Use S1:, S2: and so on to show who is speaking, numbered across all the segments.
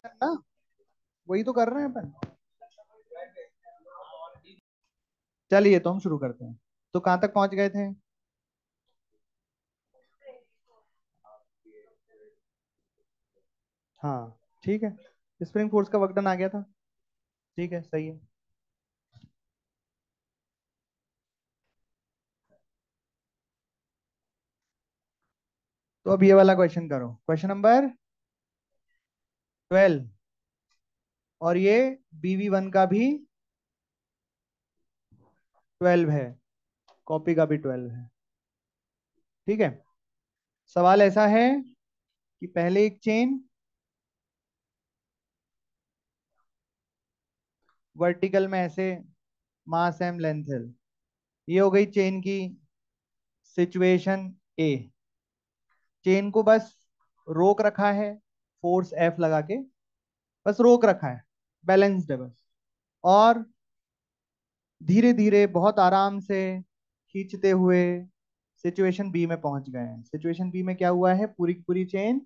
S1: ना, वही तो कर रहे हैं अपन। चलिए तो हम शुरू करते हैं। तो कहाँ तक पहुंच गए थे? हाँ ठीक है, स्प्रिंग फोर्स का वर्क डन आ गया था। ठीक है, सही है। तो अब ये वाला क्वेश्चन करो, क्वेश्चन नंबर 12। और ये BV1 का भी 12 है, कॉपी का भी 12 है। ठीक है। सवाल ऐसा है कि पहले एक चेन वर्टिकल में ऐसे मास एम लेंथ है, ये हो गई चेन की सिचुएशन ए। चेन को बस रोक रखा है, फोर्स एफ लगा के बस रोक रखा है, बैलेंस्ड है बस। और धीरे धीरे बहुत आराम से खींचते हुए सिचुएशन बी में पहुंच गए हैं। सिचुएशन बी में क्या हुआ है, पूरी की पूरी चेन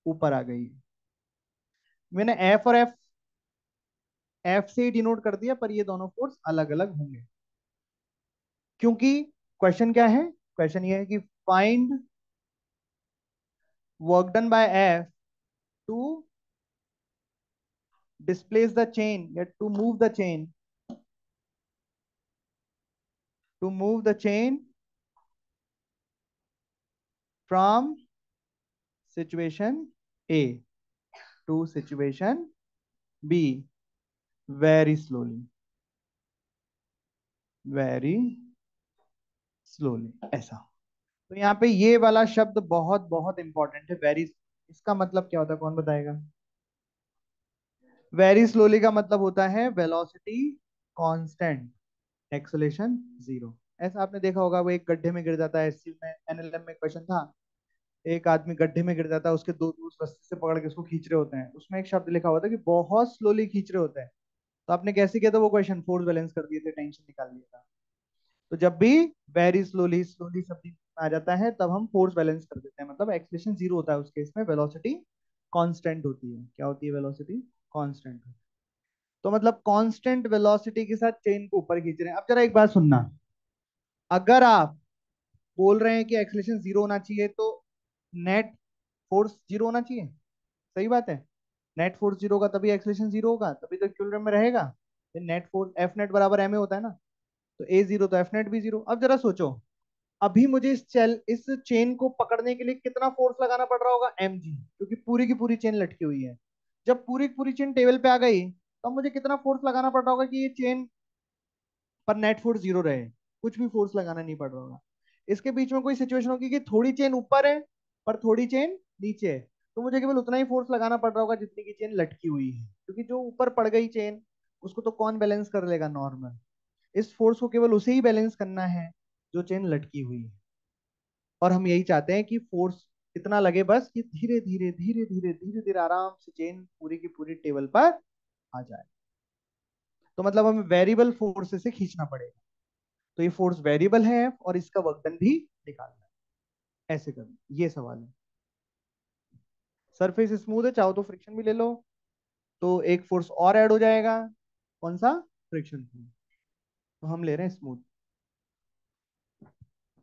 S1: ऊपर आ गई है। मैंने एफ और एफ एफ से ही डिनोट कर दिया, पर ये दोनों फोर्स अलग अलग होंगे, क्योंकि क्वेश्चन क्या है, क्वेश्चन ये है कि find work done bye F two displace the chain, yet to move the chain, to move the chain from situation A to situation B very slowly, very slowly, ऐसा। तो यहाँ पे ये वाला शब्द बहुत बहुत इंपॉर्टेंट है, वेरी। इसका मतलब क्या होता है, कौन बताएगा? वेरी स्लोली का मतलब होता है वेलोसिटी कांस्टेंट, एक्सेलेरेशन जीरो। ऐसा आपने देखा होगा, वो एक गड्ढे में गिर जाता है, एससी में एनएलएम में क्वेश्चन था। एक आदमी गड्ढे में गिर जाता है, उसके दो दोस्त रस्सी से पकड़ के उसको खींच रहे होते हैं, उसमें एक शब्द लिखा होता है कि बहुत स्लोली खींच रहे होते हैं। तो आपने कैसे किया था वो क्वेश्चन, फोर्स बैलेंस कर दिए थे, टेंशन निकाल लिया था। तो जब भी वेरी स्लोली स्लोली शब्द आ जाता है, तब हम फोर्स बैलेंस कर देते हैं, मतलब एक्सलेशन जीरो होता है उस केस में, वेलोसिटी कांस्टेंट होती है। क्या होती है? Velocity constant. तो मतलब कांस्टेंट वेलोसिटी के साथ चेन को ऊपर खींच रहे हैं। अब जरा एक बात सुनना, अगर आप बोल रहे हैं कि एक्सलेशन जीरो होना चाहिए, तो नेट फोर्स जीरो होना चाहिए। सही बात है। नेट फोर्स जीरो होगा तभी एक्सलेशन जीरो होगा, तभी तो इक्विलिब्रियम में रहेगा। नेट फोर्स एफ नेट बराबर एम ए होता है ना, तो ए जीरो तो एफ नेट भी जीरो। अब जरा सोचो, अभी मुझे इस चेन को पकड़ने के लिए कितना फोर्स लगाना पड़ रहा होगा? mg, क्योंकि पूरी की पूरी चेन लटकी हुई है। जब पूरी की पूरी चेन टेबल पे आ गई, तो मुझे कितना फोर्स लगाना पड़ रहा होगा कि ये चेन पर नेट फोर्स जीरो रहे? कुछ भी फोर्स लगाना नहीं पड़ रहा होगा। इसके बीच में कोई सिचुएशन होगी कि थोड़ी चेन ऊपर है पर थोड़ी चेन नीचे है, तो मुझे केवल उतना ही फोर्स लगाना पड़ रहा होगा जितनी की चेन लटकी हुई है, क्योंकि जो ऊपर पड़ गई चेन, उसको तो कौन बैलेंस कर लेगा? नॉर्मल। इस फोर्स को केवल उसे ही बैलेंस करना है जो चेन लटकी हुई है। और हम यही चाहते हैं कि फोर्स इतना लगे बस कि धीरे धीरे धीरे धीरे धीरे धीरे आराम से चेन पूरी की पूरी टेबल पर आ जाए। तो मतलब हमें वेरिएबल फोर्स से खींचना पड़ेगा। तो ये फोर्स वेरिएबल है और इसका वर्क डन भी निकालना है। ऐसे करना, ये सवाल है। सरफेस स्मूथ है, चाहो तो फ्रिक्शन भी ले लो, तो एक फोर्स और ऐड हो जाएगा। कौन सा? फ्रिक्शन। तो हम ले रहे हैं स्मूथ।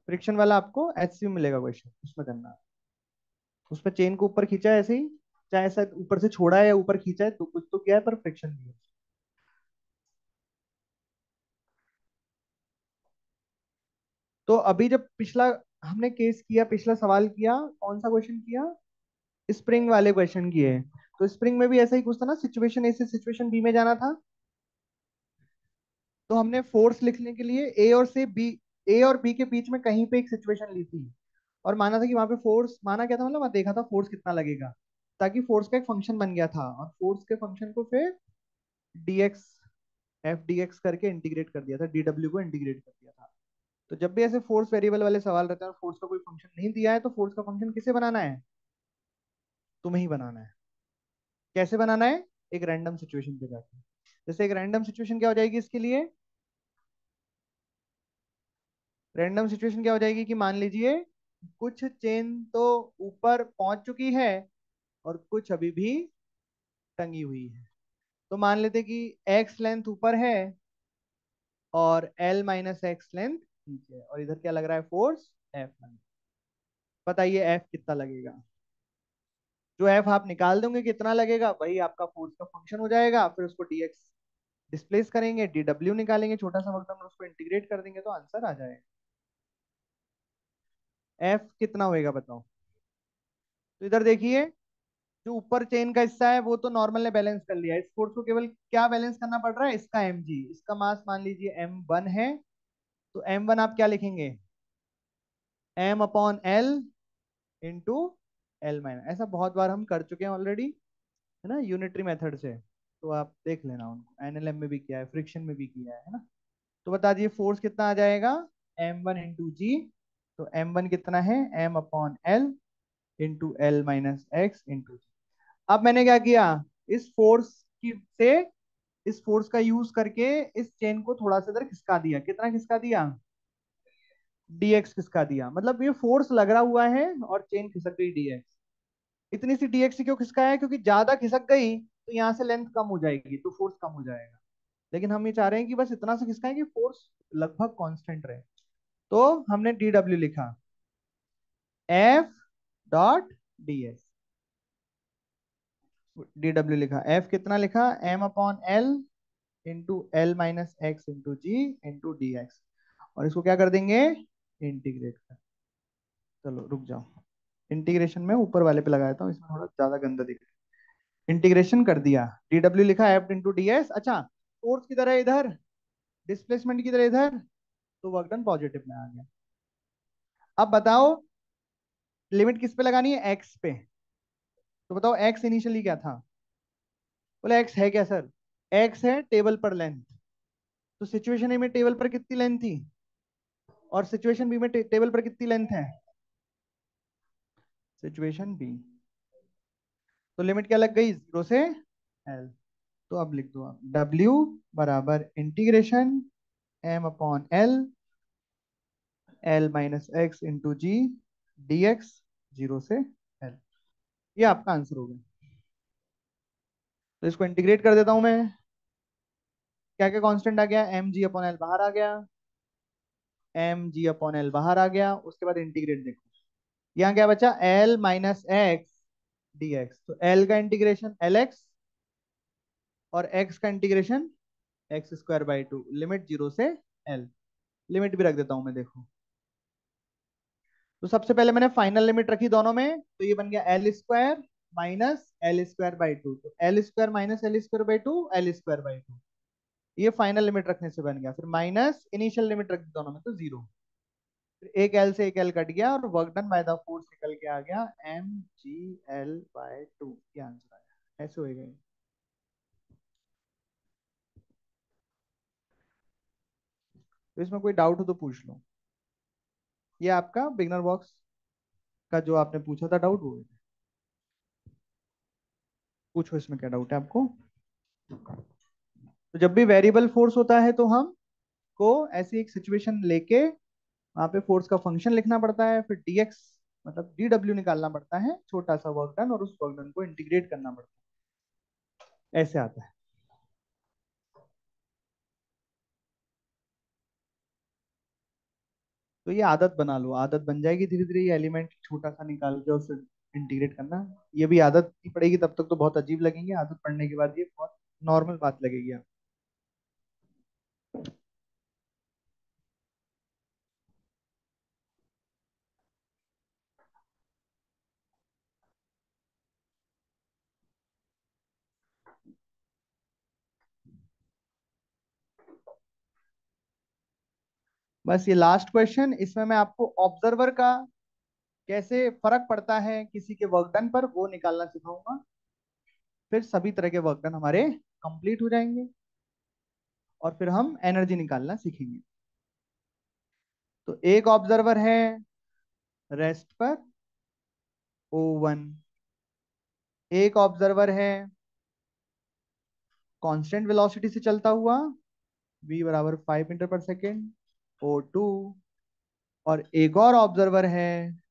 S1: फ्रिक्शन वाला आपको HC में मिलेगा क्वेश्चन, उसमें करना है। उसमें चेन को ऊपर खींचा है ऐसे ही, चाहे ऐसा ऊपर से छोड़ा है या ऊपर खींचा है, तो कुछ तो किया है, पर फ्रिक्शन भी है। तो अभी जब पिछला हमने केस किया, पिछला सवाल किया, कौन सा क्वेश्चन किया? स्प्रिंग वाले क्वेश्चन किए। तो स्प्रिंग में भी ऐसा ही कुछ था ना, सिचुएशन ए से सिचुएशन बी में जाना था। तो हमने फोर्स लिखने के लिए ए और बी के बीच में कहीं पे एक सिचुएशन ली थी, और माना था कि वहां पे फोर्स, माना क्या था, मतलब वहां देखा था फोर्स कितना लगेगा, ताकि फोर्स का एक फंक्शन बन गया था, और फोर्स के फंक्शन को फिर dx एफ डी एक्स करके इंटीग्रेट कर दिया था, dw को इंटीग्रेट कर दिया था। तो जब भी ऐसे फोर्स वेरिएबल वाले सवाल रहते हैं और फोर्स का कोई फंक्शन नहीं दिया है, तो फोर्स का फंक्शन किसे बनाना है? तुम्हें ही बनाना है। कैसे बनाना है? एक रैंडम सिचुएशन पे जाके। जैसे एक रैंडम सिचुएशन क्या हो जाएगी इसके लिए, रैंडम सिचुएशन क्या हो जाएगी कि मान लीजिए कुछ चेन तो ऊपर पहुंच चुकी है और कुछ अभी भी टंगी हुई है। तो मान लेते कि एक्स लेंथ ऊपर है और एल माइनस एक्स लेंथ नीचे है, और इधर क्या लग रहा है, फोर्स एफ। बताइए एफ कितना लगेगा। जो एफ आप निकाल दोगे कितना लगेगा, वही आपका फोर्स का फंक्शन हो जाएगा। फिर उसको डीएक्स डिस्प्लेस करेंगे, डी डब्ल्यू निकालेंगे छोटा सा वक्त, और उसको इंटीग्रेट कर देंगे तो आंसर आ जाएगा। एफ कितना होएगा बताओ। तो इधर देखिए, जो ऊपर चेन का हिस्सा है वो तो नॉर्मल ने बैलेंस कर लिया, इस फोर्स को केवल क्या बैलेंस करना पड़ रहा है, इसका एम जी, इसका मास मान लीजिए एम वन है। तो एम वन आप क्या लिखेंगे, M upon L into L minus. ऐसा बहुत बार हम कर चुके हैं ऑलरेडी, है ना, यूनिटरी मेथड से। तो आप देख लेना, उनको एनएलएम में भी किया है, फ्रिक्शन में भी किया है ना। तो बता दीजिए फोर्स कितना आ जाएगा, एम वन इंटू जी। तो एम वन कितना है, M upon L into L minus X into G. अब मैंने क्या किया, इस फोर्स की से इस फोर्स का यूज करके इस चेन को थोड़ा सा इधर खिसका दिया। कितना खिसका दिया, डीएक्स खिसका दिया। मतलब ये फोर्स लग रहा हुआ है और चेन खिसक गई डीएक्स। इतनी सी डीएक्स क्यों खिसका है, क्योंकि ज्यादा खिसक गई तो यहाँ से लेंथ कम हो जाएगी तो फोर्स कम हो जाएगा। लेकिन हम ये चाह रहे हैं कि बस इतना सा खिसकाएं कि फोर्स लगभग कांस्टेंट रहे। तो हमने डी डब्ल्यू लिखा, F dot D S. D W लिखा, एफ कितना लिखा, M upon L into L minus X into G into D X. और इसको क्या कर देंगे, इंटीग्रेट कर। चलो रुक जाओ, इंटीग्रेशन में ऊपर वाले पे लगाया था, इसमें थोड़ा ज्यादा गंदा दिख रहा है। इंटीग्रेशन कर दिया, डी डब्ल्यू लिखा, एफ इंटू डी एस। अच्छा, फोर्स की तरह इधर, डिस्प्लेसमेंट की तरह इधर, तो वर्क डन पॉजिटिव में आ गया। अब बताओ लिमिट किस पे लगानी है, एक्स पे। तो बताओ एक्स इनिशियली क्या था, बोले एक्स है क्या सर, एक्स है टेबल पर लेंथ। तो सिचुएशन ए में टेबल पर कितनी लेंथ थी, और सिचुएशन बी में टेबल पर कितनी लेंथ है, सिचुएशन बी। तो लिमिट क्या लग गई, जीरो से एल। तो अब लिख दो आप, डब्ल्यू बराबर integration M upon L, L minus X into G D X, zero से एल। ये आपका आंसर होगा। तो इसको इंटीग्रेट कर देता हूं मैं। क्या क्या कांस्टेंट आ गया, एम जी अपॉन एल बाहर आ गया, एम जी अपॉन एल बाहर आ गया। उसके बाद इंटीग्रेट देखो, यहाँ क्या बचा, L minus x D x. तो एल का इंटीग्रेशन एल एक्स, और एक्स का integration x square by to, limit zero से एल। लिमिट भी रख देता हूं मैं, देखो। तो सबसे पहले मैंने फाइनल लिमिट रखी दोनों में, तो ये बन गया L square minus L square by two. तो L square minus L square by two, L square by two. ये फाइनल लिमिट रखने से बन गया। फिर माइनस इनिशियल लिमिट रख दी दोनों में, तो जीरो। फिर एक एल से एक एल कट गया, और work done by the force निकल के आ गया M G L by two. ये आंसर आया, ऐसे होएगा ये। तो इसमें कोई डाउट हो तो पूछ लो। ये आपका बिगनर बॉक्स का जो आपने पूछा था डाउट, वो है। पूछो इसमें क्या डाउट है आपको। तो जब भी वेरिएबल फोर्स होता है तो हम को ऐसी एक सिचुएशन लेके वहां पे फोर्स का फंक्शन लिखना पड़ता है, फिर डीएक्स मतलब डी डब्ल्यू निकालना पड़ता है, छोटा सा वर्क डन, और उस वर्क डन को इंटीग्रेट करना पड़ता है। ऐसे आता है। तो ये आदत बना लो, आदत बन जाएगी धीरे धीरे, ये एलिमेंट छोटा सा निकाल के और फिर इंटीग्रेट करना। ये भी आदत नहीं पड़ेगी तब तक तो बहुत अजीब लगेंगे, आदत पड़ने के बाद ये बहुत नॉर्मल बात लगेगी आपको। बस ये लास्ट क्वेश्चन, इसमें मैं आपको ऑब्जर्वर का कैसे फर्क पड़ता है किसी के वर्क डन पर वो निकालना सिखाऊंगा। फिर सभी तरह के वर्क डन हमारे कंप्लीट हो जाएंगे, और फिर हम एनर्जी निकालना सीखेंगे। तो एक ऑब्जर्वर है रेस्ट पर, O1। एक ऑब्जर्वर है कांस्टेंट वेलोसिटी से चलता हुआ, V बराबर 5 मीटर पर सेकेंड, O2। और एक और ऑब्जर्वर है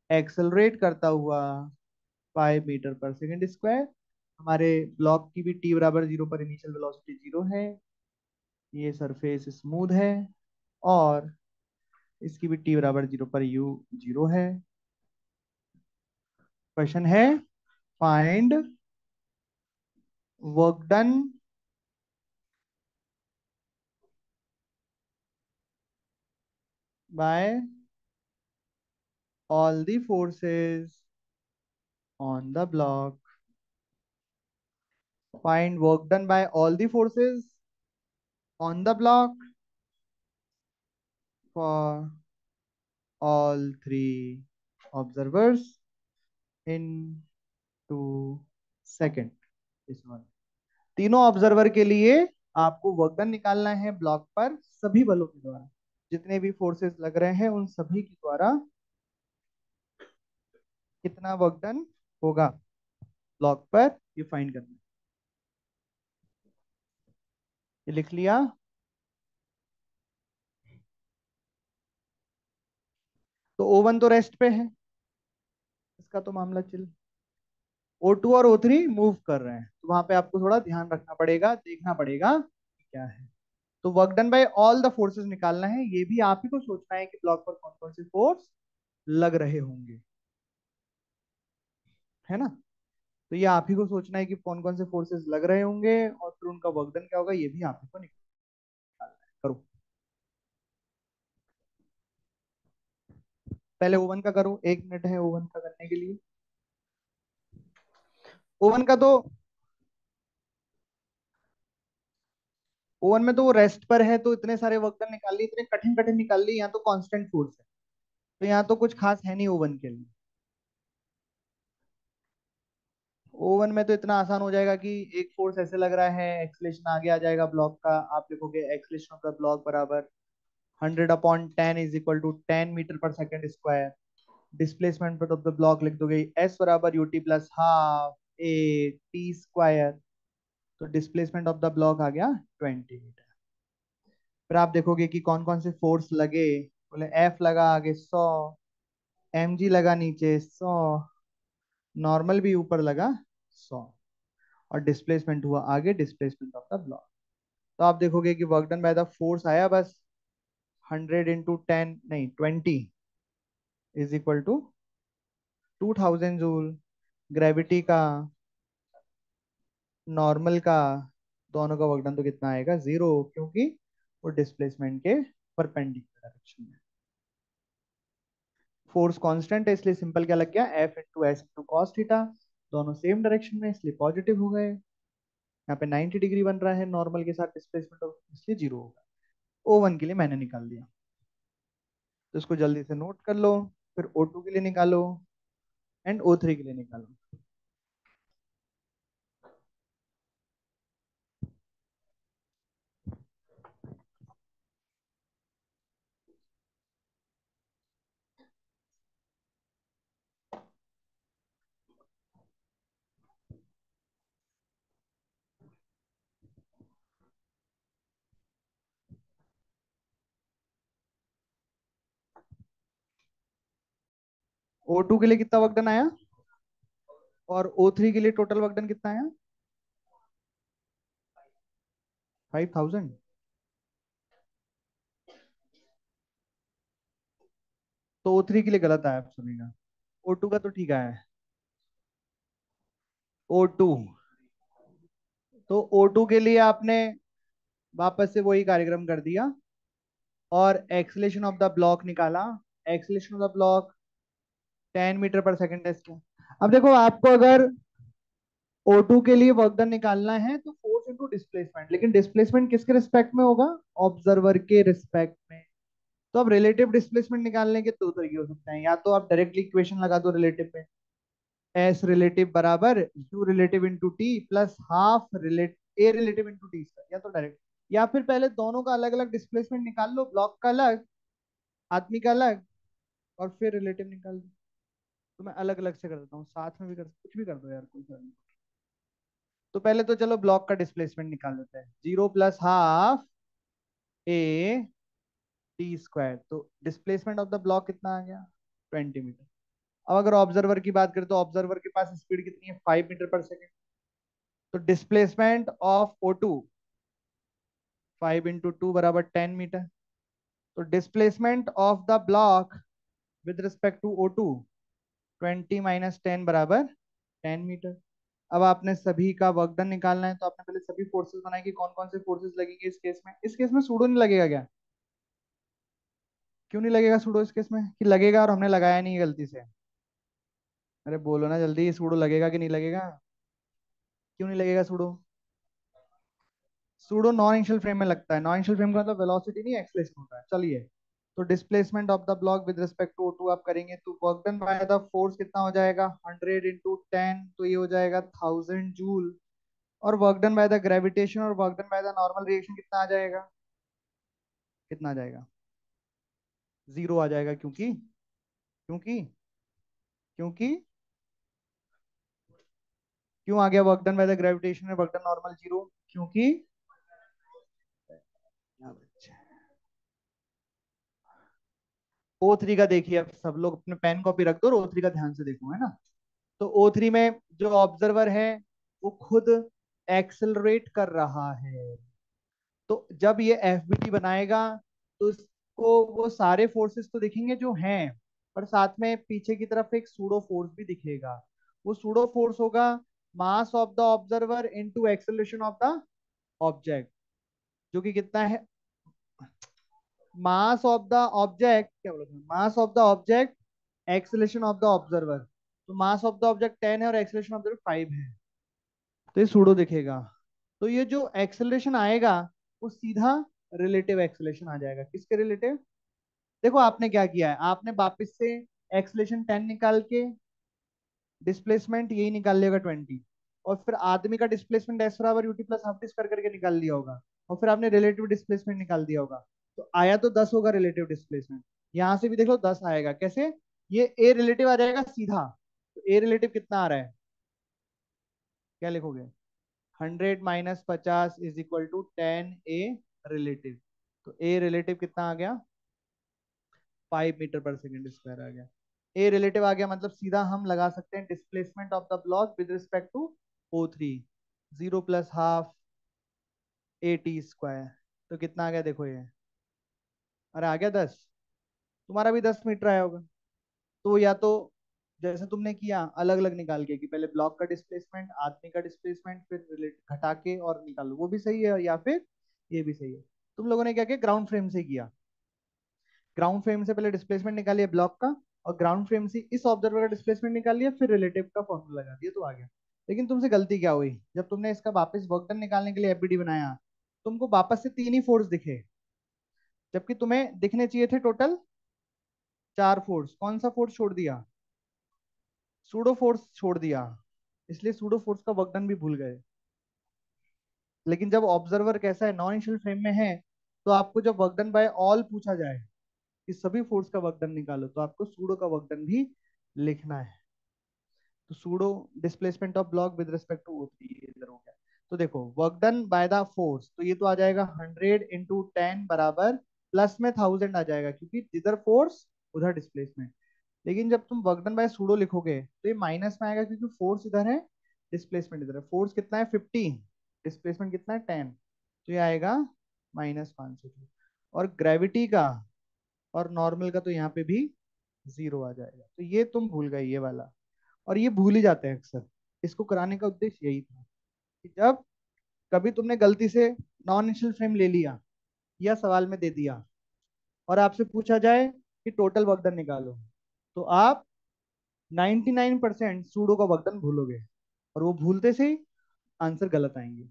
S1: एक्सेलरेट करता हुआ 5 मीटर पर सेकेंड स्क्वायर, हमारे ब्लॉक की भी टी बराबर जीरो पर इनिशियल वेलोसिटी जीरो है, ये सरफेस स्मूथ है, और इसकी भी टी बराबर जीरो पर यू जीरो है। क्वेश्चन है find work done by all the forces on the block. Find work done by all the forces on the block for all three observers in 2 second. इस one तीनों observer के लिए आपको work done निकालना है block पर सभी बलों के द्वारा, जितने भी फोर्सेस लग रहे हैं उन सभी के द्वारा कितना वर्क डन होगा ब्लॉक पर, ये फाइंड करना है। ये लिख लिया। तो O1 तो रेस्ट पे है, इसका तो मामला चिल। O2 और O3 मूव कर रहे हैं, तो वहां पे आपको थोड़ा ध्यान रखना पड़ेगा, देखना पड़ेगा कि क्या है। तो work done by all the forces निकालना है, ये भी आप ही को सोचना है कि ब्लॉक पर कौन कौन से फोर्स लग रहे होंगे, है ना। तो ये आप ही को सोचना है कि कौन कौन से फोर्सेस लग रहे होंगे और फिर उनका वर्क डन क्या होगा, ये भी आप ही को निकालना है। करो, पहले ओवन का करो, 1 मिनट है ओवन का करने के लिए। ओवन का तो ओवन में तो वो रेस्ट पर है, तो इतने सारे वर्क डन निकाल लिए, इतने कठिन कठिन निकाल लिए, यहाँ तो कांस्टेंट फोर्स है, तो यहाँ तो कुछ खास है नहीं ओवन के लिए। ओवन में तो इतना आसान हो जाएगा कि एक फोर्स ऐसे लग रहा है, एक्सलेशन आगे आ जाएगा ब्लॉक का, आप लिखोगे एक्सलेशन ऑफ द ब्लॉक बराबर 100/10 इज इक्वल टू 10 मीटर पर second square. Displacement of the block लिख दोगे एस बराबर UT plus half A T square. तो डिस्प्लेसमेंट ऑफ द ब्लॉक आ गया 20 मीटर। फिर आप देखोगे कि कौन कौन से फोर्स लगे, बोले एफ लगा आगे 100, एम जी लगा नीचे 100, नॉर्मल भी ऊपर लगा 100, और डिस्प्लेसमेंट हुआ आगे डिस्प्लेसमेंट ऑफ द ब्लॉक। तो आप देखोगे कि work done by the force आया बस 100 × 10 नहीं 20 is equal to 2000 joule. Gravity का, नॉर्मल का, दोनों का वर्क डन तो कितना आएगा, जीरो, क्योंकि वो डिस्प्लेसमेंट के परपेंडिकुलर डायरेक्शन में। फोर्स कांस्टेंट है इसलिए सिंपल क्या लग गया, F into S into cos theta, दोनों सेम डायरेक्शन में इसलिए पॉजिटिव हो गए। यहाँ पे 90 डिग्री बन रहा है नॉर्मल के साथ डिस्प्लेसमेंट, इसलिए जीरो होगा। O1 के लिए मैंने निकाल दिया, तो इसको जल्दी से नोट कर लो। फिर O2 के लिए निकालो एंड O3 के लिए निकालो। O2 के लिए कितना वर्क डन आया और O3 के लिए टोटल वर्क डन कितना आया, 5000। तो O3 के लिए गलत आया आप सभी का, O2 का तो ठीक आया है। O2, तो O2 के लिए आपने वापस से वही कार्यक्रम कर दिया और एक्सलेशन ऑफ द ब्लॉक निकाला। Acceleration of the block 10 metre पर सेकेंड टेस्ट। अब देखो आपको अगर O2 के लिए वर्क डन निकालना है तो फोर्स इनटू डिस्प्लेसमेंट, लेकिन डिस्प्लेसमेंट किसके रिस्पेक्ट में होगा, ऑब्जर्वर के रिस्पेक्ट में। तो अब रिलेटिव डिस्प्लेसमेंट निकालने के दो तरीके हो सकते हैं, या तो आप डायरेक्टली इक्वेशन लगा दो रिलेटिव में, एस रिलेटिव बराबर you relative into T plus half relate a relative into T square, या तो डायरेक्ट, या फिर पहले दोनों का अलग अलग डिस्प्लेसमेंट निकाल लो, ब्लॉक का अलग, आदमी का अलग, और फिर रिलेटिव निकाल दो। तो मैं अलग अलग से कर देता हूँ, साथ में भी कर, कुछ भी कर दो यार, कोई फर्क नहीं। तो पहले तो चलो ब्लॉक का डिस्प्लेसमेंट निकाल लेते हैं, 0 + ½ ए टी स्क्वायर। तो डिस्प्लेसमेंट ऑफ द ब्लॉक कितना आ गया, 20 मीटर। अब अगर ऑब्जर्वर की बात करें तो ऑब्जर्वर के पास स्पीड कितनी है, 5 मीटर पर सेकेंड। तो डिस्प्लेसमेंट ऑफ O2, 5 × 2 बराबर 10 मीटर। तो displacement of the block with respect to O2, 20 - 10 बराबर 10 मीटर। अब आपने सभी का वर्क डन निकालना है, तो आपने पहले सभी फोर्सेस बनाए कि कौन कौन से फोर्सेस लगेंगे इस केस में। इस केस में सूडो नहीं लगेगा क्या? क्यों नहीं लगेगा सूडो इस केस में? कि लगेगा और हमने लगाया नहीं है गलती से। अरे बोलो ना जल्दी, सूडो लगेगा कि नहीं लगेगा? क्यों नहीं लगेगा pseudo? Pseudo non initial frame में लगता है। नॉन इनिशियल फ्रेम का मतलब वेलोसिटी नहीं, एक्सलेशन होता है। चलिए, तो displacement of the block with respect to O2 आप करेंगे, तो work done by the force कितना हो जाएगा? 100 × 10, तो ये हो जाएगा 1000 जूल। और work done by the gravitation और work done by the normal reaction कितना आ जाएगा? कितना आ जाएगा? 0 आ जाएगा। क्योंकि क्योंकि क्योंकि क्यों आ गया work done by the gravitation और वर्क डन नॉर्मल 0? क्योंकि O3 का देखिए, अब सब लोग अपने पेन कॉपी रख दो और O3 का ध्यान से देखो, है ना। तो O3 में जो ऑब्जर्वर है वो खुद एक्सेलरेट कर रहा है। तो जब ये FBT बनाएगा तो इसको वो सारे फोर्सेस तो दिखेंगे जो हैं, पर साथ में पीछे की तरफ एक सूडो फोर्स भी दिखेगा। वो सूडो फोर्स होगा mass of the observer into acceleration of the object, जो कि कितना है? मास ऑफ द ऑब्जेक्ट, क्या बोला था? Mass of the object, acceleration of the observer. तो मास ऑफ द ऑब्जेक्ट 10 है और एक्सेलरेशन ऑफ द 5 है, तो ये सूडो दिखेगा। तो ये जो एक्सेलरेशन आएगा वो सीधा रिलेटिव एक्सेलरेशन आ जाएगा। किसके रिलेटिव? देखो आपने क्या किया है, आपने वापस से एक्सेलरेशन 10 निकाल के डिस्प्लेसमेंट यही निकाल लिया होगा 20, और फिर आदमी का डिस्प्लेसमेंट एस बराबर UT plus half T square करके निकाल लिया होगा, और फिर आपने रिलेटिव डिस्प्लेसमेंट निकाल दिया होगा। तो आया तो 10 होगा रिलेटिव डिस्प्लेसमेंट। यहां से भी देख लो 10 आएगा। कैसे? ये ए रिलेटिव आ जाएगा सीधा। तो ए रिलेटिव कितना आ रहा है? क्या लिखोगे? 100 - 50 is equal to 10 A relative. तो ए रिलेटिव कितना आ गया? 5 मीटर पर सेकेंड स्क्वायर आ गया। ए रिलेटिव आ गया, मतलब सीधा हम लगा सकते हैं displacement of the block with respect to O3, 0 + ½ AT²। तो कितना आ गया देखो ये? अरे आ गया 10। तुम्हारा भी 10 मीटर आया होगा। तो या तो जैसे तुमने किया अलग अलग निकाल के, कि पहले ब्लॉक का डिस्प्लेसमेंट, आदमी का डिस्प्लेसमेंट, फिर रिलेट घटा के और निकालो, वो भी सही है। या फिर ये भी सही है। तुम लोगों ने क्या किया? ग्राउंड फ्रेम से किया। ग्राउंड फ्रेम से पहले डिस्प्लेसमेंट निकालिए ब्लॉक का, और ग्राउंड फ्रेम से इस ऑब्जर्वर का डिस्प्लेसमेंट निकाल लिया, फिर रिलेटिव का फॉर्मूला लगा दिया, तो आ गया। लेकिन तुमसे गलती क्या हुई, जब तुमने इसका वापस वर्क डन निकालने के लिए FBD बनाया, तुमको वापस से 3 ही फोर्स दिखे, जबकि तुम्हें दिखने चाहिए थे टोटल 4 फोर्स। कौन सा फोर्स छोड़ दिया? सूडो फोर्स छोड़ दिया। इसलिए सूडो फोर्स का वर्क डन भी भूल गए। लेकिन जब ऑब्जर्वर कैसा है, नॉन इनिशियल फ्रेम में है, तो आपको जब वर्क डन बाय ऑल पूछा जाए कि सभी फोर्स का वर्क डन निकालो, तो आपको सूडो का वर्क डन भी लिखना है। तो pseudo displacement of block with respect to O3 इधर हो गया। तो देखो work done by the force, तो ये तो आ जाएगा 100 × 10 बराबर प्लस में 1000 आ जाएगा, क्योंकि जिधर फोर्स उधर डिस्प्लेसमेंट। लेकिन जब तुम वर्क डन बाय सूडो लिखोगे तो ये माइनस में आएगा, क्योंकि फोर्स इधर है, डिस्प्लेसमेंट इधर है। फोर्स कितना है? 50, डिस्प्लेसमेंट कितना है? 10। तो ये आएगा -500। और ग्रेविटी का और नॉर्मल का तो यहाँ पे भी 0 आ जाएगा। तो ये तुम भूल गए ये वाला, और ये भूल ही जाते हैं अक्सर। इसको कराने का उद्देश्य यही था कि जब कभी तुमने गलती से नॉन इनिशियल फ्रेम ले लिया या सवाल में दे दिया, और आपसे पूछा जाए कि टोटल वर्क डन निकालो, तो आप 99% सूडो का वर्क डन भूलोगे, और वो भूलते से ही आंसर गलत आएंगे।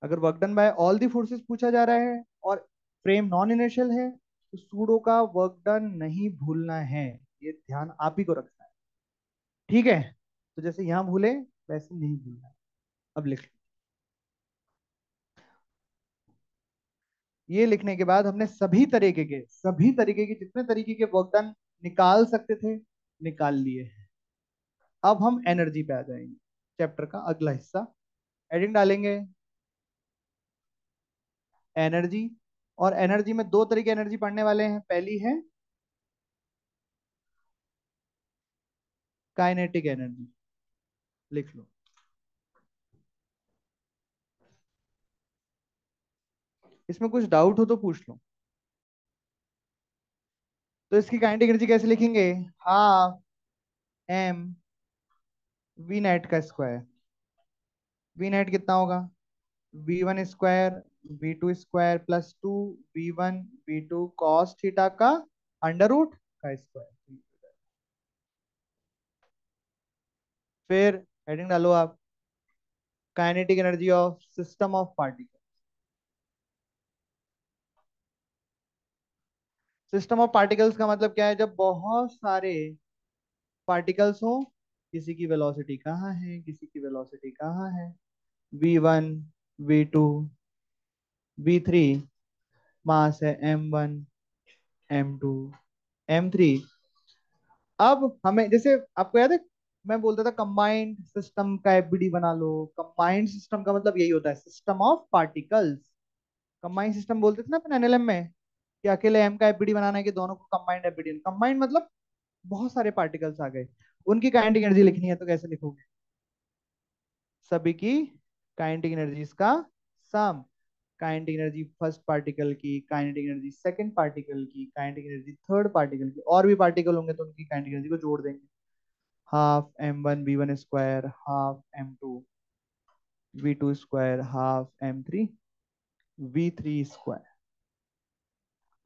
S1: अगर work done by all the forces पूछा जा रहा है और फ्रेम नॉन इनिशियल है, तो सूडो का वर्क डन नहीं भूलना है। ये ध्यान आप ही को रखना है। ठीक है? तो जैसे यहां भूले, वैसे नहीं भूलना है। अब लिख लो। ये लिखने के बाद हमने सभी तरीके के जितने तरीके के वर्क डन निकाल सकते थे, निकाल लिए हैं। अब हम एनर्जी पे आ जाएंगे, चैप्टर का अगला हिस्सा। हेडिंग डालेंगे एनर्जी। और एनर्जी में दो तरीके एनर्जी पढ़ने वाले हैं। पहली है काइनेटिक एनर्जी। लिख लो। इसमें कुछ डाउट हो तो पूछ लो। तो इसकी काइनेटिक एनर्जी कैसे लिखेंगे? हाफ एम वी नेट का स्क्वायर। वी नेट कितना होगा? V1 square V2 square plus 2 V1 V2 cos theta का अंडर रूट का स्क्वायर। फिर हेडिंग डालो आप, kinetic energy of system of particle. System of particles का मतलब क्या है? जब बहुत सारे पार्टिकल्स हो, किसी की वेलोसिटी कहाँ है, किसी की वेलोसिटी कहाँ है, V1 V2 V3, मास है M1 M2 M3। अब हमें जैसे आपको याद है, मैं बोलता था कंबाइंड सिस्टम का एफबीडी बना लो। कंबाइंड सिस्टम का मतलब यही होता है, system of particles. Combined system बोलते थे ना अपन एनएलएम में, कि अकेले एम का एफबीडी बनाना है कि दोनों को कंबाइंड एफबीडी। कंबाइंड मतलब बहुत सारे पार्टिकल्स आ गए, उनकी काइनेटिक एनर्जी लिखनी है तो कैसे लिखोगे? सभी की काइनेटिक एनर्जीज का सम। काइनेटिक एनर्जी फर्स्ट पार्टिकल की, काइनेटिक एनर्जी सेकंड पार्टिकल की, काइनेटिक एनर्जी थर्ड पार्टिकल की, और भी पार्टिकल होंगे तो उनकी काइनेटिक एनर्जी को जोड़ देंगे। Half M1 V1 square, half M2 V2 square, half M3 V3 square.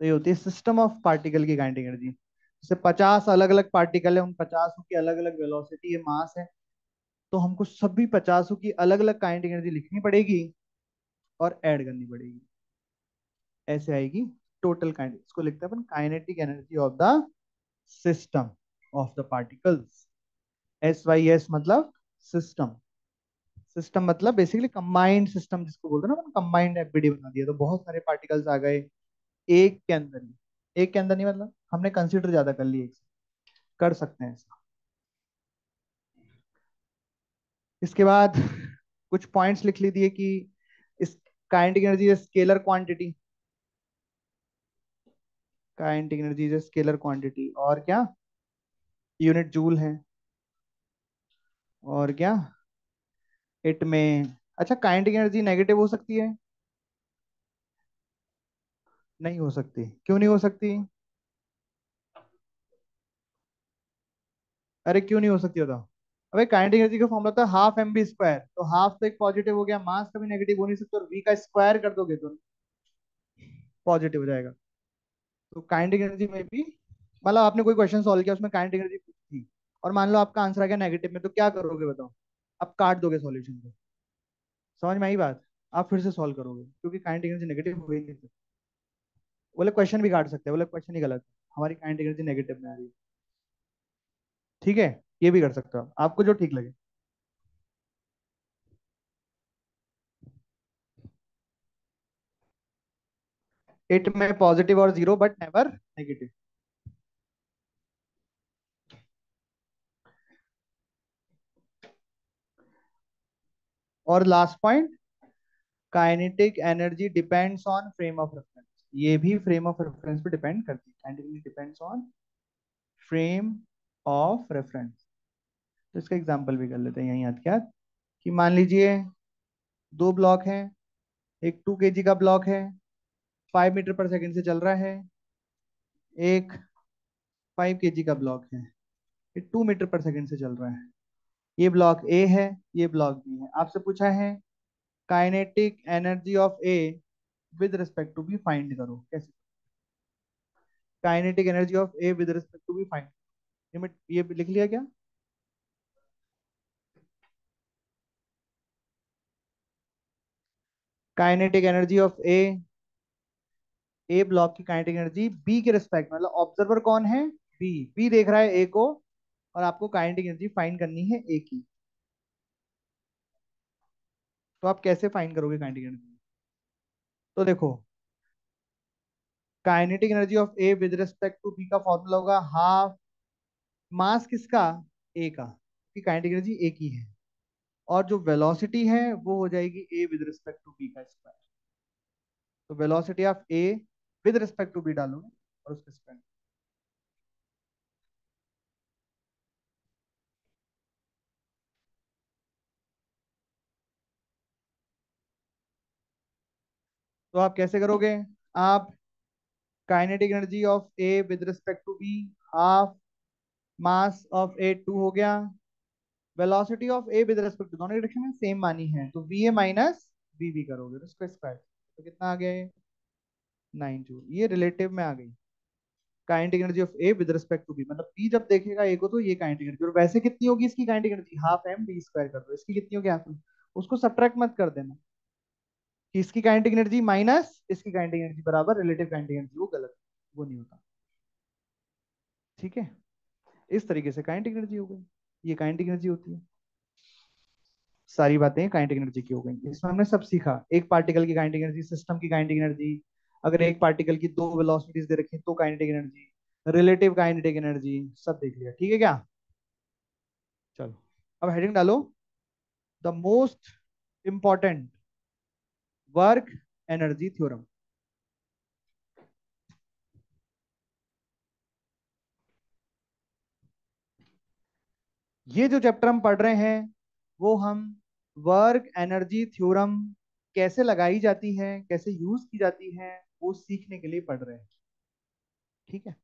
S1: तो ये होती है सिस्टम ऑफ पार्टिकल की काइनेटिक एनर्जी। जैसे 50 अलग अलग पार्टिकल है, उन 50 की अलग अलग वेलोसिटी है, मास है, तो हमको सभी 50 की अलग अलग काइनेटिक एनर्जी लिखनी पड़ेगी और ऐड करनी पड़ेगी। ऐसे आएगी टोटल काइनेटिक। इसको लिखते हैं अपन kinetic energy of the system of the particles. SYS मतलब सिस्टम। सिस्टम मतलब बेसिकली कंबाइंड सिस्टम जिसको बोलते हैं ना, अपन कंबाइंड एफबीडी बना दिया तो बहुत सारे पार्टिकल्स आ गए एक के अंदर ही। एक के अंदर नहीं मतलब हमने कंसीडर ज्यादा कर लिए, एक से कर सकते हैं ऐसा। इसके बाद कुछ पॉइंट्स लिख लीजिए कि इस kinetic energy scalar quantity. Kinetic energy scalar quantity और क्या? यूनिट जूल है। और क्या? इट में, अच्छा काइनेटिक एनर्जी नेगेटिव हो सकती है? नहीं हो सकती। क्यों नहीं हो सकती? अरे क्यों नहीं हो सकती बताओ। अबे काइनेटिक एनर्जी का फॉर्मूला था ½ M V स्क्वायर, तो हाफ तो एक पॉजिटिव हो गया, मास कभी नेगेटिव हो नहीं सकता, और वी का स्क्वायर कर दोगे तो पॉजिटिव हो जाएगा। तो काइनेटिक एनर्जी में भी, मतलब आपने कोई क्वेश्चन सॉल्व किया उसमें काइनेटिक एनर्जी थी, और मान लो आपका आंसर आ गया नेगेटिव में, तो क्या करोगे बताओ? आप काट दोगे सॉल्यूशन को। समझ में आई बात? आप फिर से सॉल्व करोगे क्योंकि काइनेटिक एनर्जी नेगेटिव हो ही नहीं सकती। बोले क्वेश्चन भी काट सकते हैं, बोले क्वेश्चन ही गलत है, हमारी काइनेटिक एनर्जी नेगेटिव में आ रही है। ठीक है, ये भी कर सकते हो आप, आपको जो ठीक लगे। इट में पॉजिटिव और जीरो बट नेवर नेगेटिव। और last point, kinetic energy depends on frame of reference. ये भी फ्रेम ऑफ रेफरेंस पे डिपेंड करती है। Kinetic energy depends on frame of reference. तो इसका एग्जांपल भी कर लेते हैं यहीं याद क्या, कि मान लीजिए दो ब्लॉक हैं, एक 2 kg का ब्लॉक है, 5 मीटर पर सेकंड से चल रहा है। एक 5 kg का ब्लॉक है, ये 2 मीटर पर सेकंड से चल रहा है। ये ब्लॉक ए है, ये ब्लॉक बी है। आपसे पूछा है kinetic energy of A with respect to B find करो। कैसे? Kinetic energy of A with respect to B find. ये लिख लिया क्या? Kinetic energy of A block की काइनेटिक एनर्जी बी के रिस्पेक्ट, मतलब ऑब्जर्वर कौन है? बी। बी देख रहा है ए को, और आपको काइनेटिक एनर्जी फाइंड करनी है ए की। तो आप कैसे फाइंड करोगे काइनेटिक एनर्जी? तो देखो, kinetic energy of A with respect to B का फॉर्मूला होगा हाफ मास किसका? ए का, कि काइनेटिक एनर्जी ए की है, और जो वेलोसिटी है वो हो जाएगी A with respect to B का स्क्वायर। तो velocity of A with respect to B डालोगे और उसका स्क्वायर। तो आप कैसे करोगे? आप kinetic energy of A with respect to B, half mass of A 2 हो गया, velocity of A with respect to, दोनों डायरेक्शन में सेम मानी है तो V A minus V B करोगे तो उसका स्क्वायर, तो कितना आ गया ये? 9 जूल। ये रिलेटिव में आ गई kinetic energy of A with respect to B, मतलब बी जब देखेगा ए को तो ये काइनेटिक एनर्जी, और वैसे कितनी होगी इसकी kinetic energy? Half M V square कर दो, इसकी कितनी होगी हाफ एम, उसको सब्ट्रैक्ट मत कर देना कि इसकी काइनेटिक एनर्जी माइनस इसकी काइनेटिक एनर्जी बराबर रिलेटिव काइनेटिक एनर्जी, वो गलत, वो नहीं होता। ठीक है, इस तरीके से काइनेटिक एनर्जी हो गई, ये काइनेटिक एनर्जी होती है। सारी बातें काइनेटिक एनर्जी की हो गई, इसमें हमने सब सीखा, एक पार्टिकल की काइनेटिक एनर्जी, सिस्टम की काइनेटिक एनर्जी, अगर एक पार्टिकल की दो वेलोसिटीज दे रखी तो kinetic energy, relative kinetic energy, सब देख लिया। ठीक है क्या? चलो अब हेडिंग डालो, the most important work energy theorem. ये जो चैप्टर हम पढ़ रहे हैं वो हम वर्क एनर्जी थ्योरम कैसे लगाई जाती है, कैसे यूज की जाती है, वो सीखने के लिए पढ़ रहे हैं। ठीक है,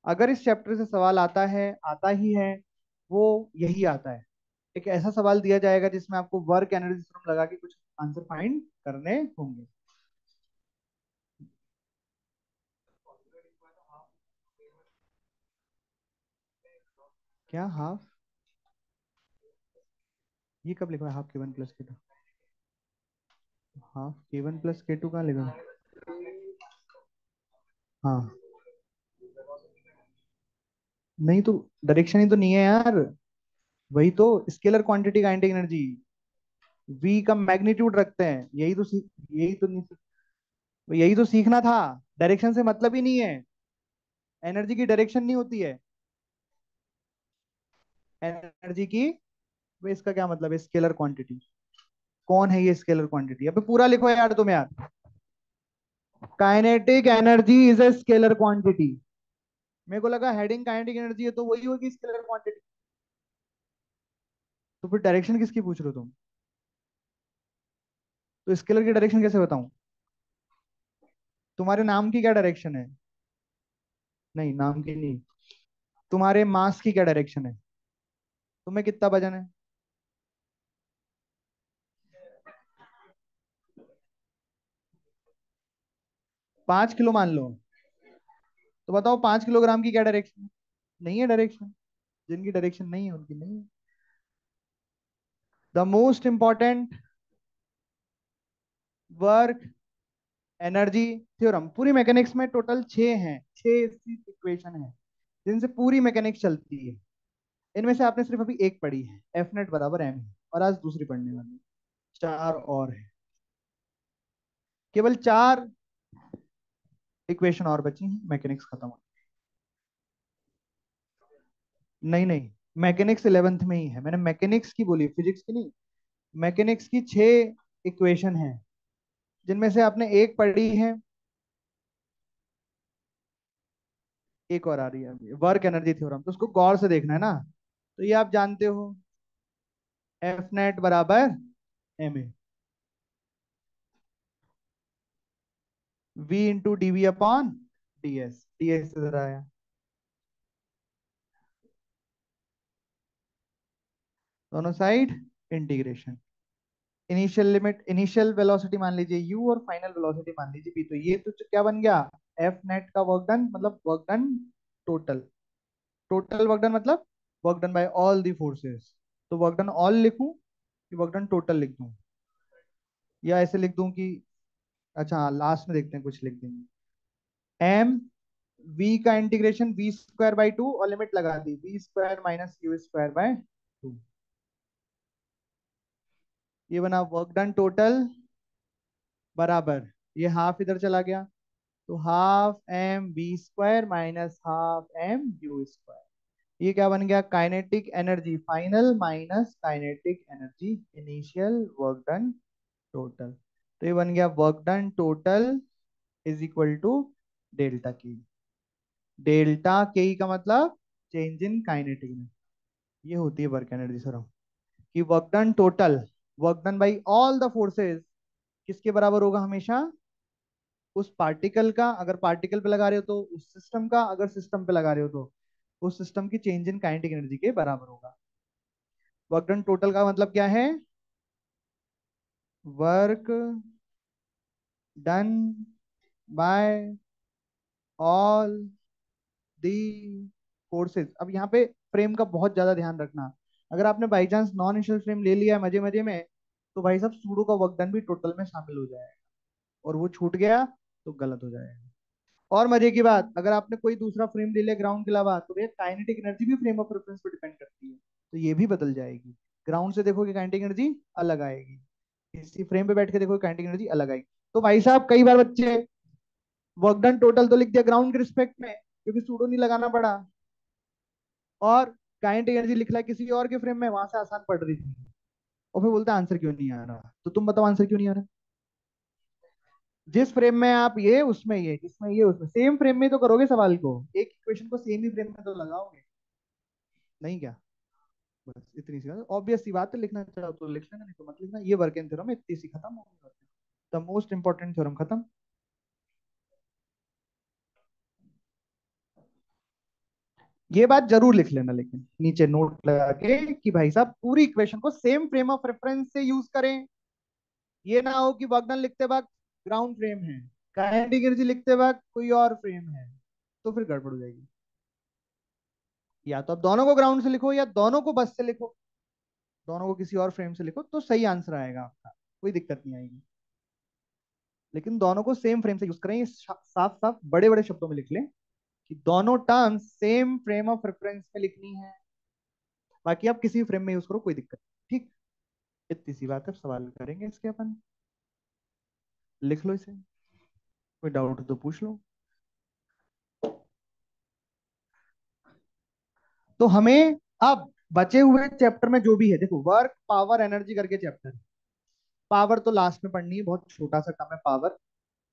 S1: अगर इस चैप्टर से सवाल आता है, आता ही है, वो यही आता है, एक ऐसा सवाल दिया जाएगा जिसमें आपको वर्क एनर्जी थ्योरम लगा के कुछ आंसर फाइंड करने होंगे। क्या हाफ? ये कब लिखा है हाफ के वन प्लस के टू? हाफ के वन प्लस के टू कहाँ लिखा है? हाँ, नहीं तो डायरेक्शन ही तो नहीं है यार, वही तो scalar quantity kinetic energy, V का मैग्नीट्यूड रखते हैं, यही तो सीखना था। डायरेक्शन से मतलब ही नहीं है, एनर्जी की डायरेक्शन नहीं होती है, एनर्जी की, वे इसका क्या मतलब है स्केलर क्वांटिटी? कौन है ये स्केलर क्वांटिटी? अबे पूरा लिखो यार तुम यार, kinetic energy is a scalar quantity. मेरे को लगा हेडिंग काइनेटिक एनर्जी है तो वही होगी स्केलर क्वांटिटी, तो फिर डायरेक्शन किसकी पूछ रहे हो तुम? तो स्केलर की डायरेक्शन कैसे बताऊं? तुम्हारे नाम की क्या डायरेक्शन है? नहीं, नाम की नहीं, तुम्हारे मास की क्या डायरेक्शन है? तुम्हें कितना वजन है? 5 किलो मान लो, तो बताओ 5 किलोग्राम की क्या डायरेक्शन है? नहीं है डायरेक्शन, जिनकी डायरेक्शन नहीं है उनकी नहीं है। The most important work energy theorem, पूरी मैकेनिक्स में टोटल 6 हैं, 6 इक्वेशन है जिनसे पूरी मैकेनिक्स चलती है। इनमें से आपने सिर्फ अभी एक पढ़ी है, एफ नेट बराबर एम है, और आज दूसरी पढ़ने वाली है। 4 और है, केवल 4 इक्वेशन और बची हैं, मैकेनिक्स खत्म हो। नहीं नहीं, मैकेनिक्स 11th में ही है, मैंने मैकेनिक्स की बोली, फिजिक्स की नहीं। मैकेनिक्स की 6 इक्वेशन है जिनमें से आपने एक पढ़ी है, एक और आ रही है वर्क एनर्जी थ्योरम, तो उसको गौर से देखना है ना। तो ये आप जानते हो, एफ नेट बराबर M A, V into D V upon D S, D S इधर आया, दोनों side integration, initial limit, initial velocity मान लीजिए यू और फाइनल वेलोसिटी मान लीजिए बी, तो ये तो क्या बन गया? एफ नेट का वर्क डन मतलब work done total, total work done मतलब work done by all the forces, तो वर्क डन ऑल लिखूं कि वर्क डन टोटल लिख दूं, या ऐसे लिख दूं कि, अच्छा लास्ट में देखते हैं कुछ लिख देंगे, एम वी का integration V square by two, और लिमिट लगा दी V square minus U square by two, ये बना वर्क डन टोटल बराबर, ये हाफ इधर चला गया, तो half M V square minus half M U square, ये क्या बन गया? Kinetic energy final minus kinetic energy initial work done total, तो ये बन गया work done total is equal to delta K, delta K का मतलब चेंज इन काइनेटिक, ये होती है वर्क एनर्जी सर, कि work done total work done by all the forces किसके बराबर होगा हमेशा? उस पार्टिकल का, अगर पार्टिकल पे लगा रहे हो तो उस सिस्टम का, अगर सिस्टम पे लगा रहे हो तो उस सिस्टम की चेंज इन काइनेटिक एनर्जी के बराबर होगा। वर्क डन टोटल का मतलब क्या है? Work done by all the forces. अब यहाँ पे फ्रेम का बहुत ज्यादा ध्यान रखना। अगर आपने by chance non initial frame ले लिया है मजे मजे में, तो भाई साहब सूडो का वर्क डन भी टोटल में शामिल हो जाएगा, और वो छूट गया तो गलत हो जाएगा। और मजे की बात, अगर आपने कोई दूसरा फ्रेम ले लिया ग्राउंड के अलावा, तो भैया काइनेटिक एनर्जी भी फ्रेम ऑफ रेफरेंस पर डिपेंड करती है, तो ये भी बदल जाएगी। ग्राउंड से देखोगे काइनेटिक एनर्जी अलग आएगी, इसी फ्रेम पे बैठ के देखो काइनेटिक एनर्जी अलग आएगी। तो भाई साहब कई बार बच्चे वर्क डन टोटल तो लिख दिया ग्राउंड के रिस्पेक्ट में, क्योंकि सूडो नहीं लगाना पड़ा, और काइनेटिक एनर्जी लिख रहा है किसी और के फ्रेम में, वहां से आसान पड़ रही थी, और फिर बोलता है आंसर क्यों नहीं आ रहा। तो तुम बताओ आंसर क्यों नहीं आ रहा? जिस फ्रेम में आप ये, उसमें ये, जिसमें ये उसमें, सेम फ्रेम में तो करोगे सवाल को, एक इक्वेशन को सेम ही फ्रेम में तो लगाओगे, नहीं क्या? बस इतनी सी बात, ऑब्वियस सी बात है, लिखना चाहो तो लिख लेना, नहीं तो मत लिखना। ये वर्क इन थ्योरम है, इतनी सी खत्म हो गई, द मोस्ट इंपॉर्टेंट थ्योरम खत्म। ये बात जरूर लिख लेना लेकिन नीचे नोट लगा के कि भाई साहब पूरी इक्वेशन को सेम फ्रेम ऑफ रेफरेंस से यूज करें। ये ना हो कि वर्क डन लिखते वक्त ग्राउंड फ्रेम है, काइनेटिक एनर्जी लिखते वक्त कोई और फ्रेम है, तो फिर गड़बड़ हो जाएगी। या तो आप दोनों को ग्राउंड से लिखो, या दोनों को बस से लिखो, दोनों को किसी और फ्रेम से लिखो, तो सही आंसर आएगा आपका, कोई दिक्कत नहीं आएगी। लेकिन दोनों को सेम फ्रेम से यूज करें, ये साफ साफ बड़े बड़े शब्दों में लिख लें कि दोनों terms same frame of reference में लिखनी है। बाकी आप किसी फ्रेम में यूज करो, कोई दिक्कत नहीं, ठीक। इतनी सी बात है, अब सवाल करेंगे इसके अपन। लिख लो इसे, कोई डाउट हो तो पूछ लो। तो हमें अब बचे हुए चैप्टर में जो भी है, देखो वर्क पावर एनर्जी करके चैप्टर, पावर तो लास्ट में पढ़नी है, बहुत छोटा सा टर्म है पावर,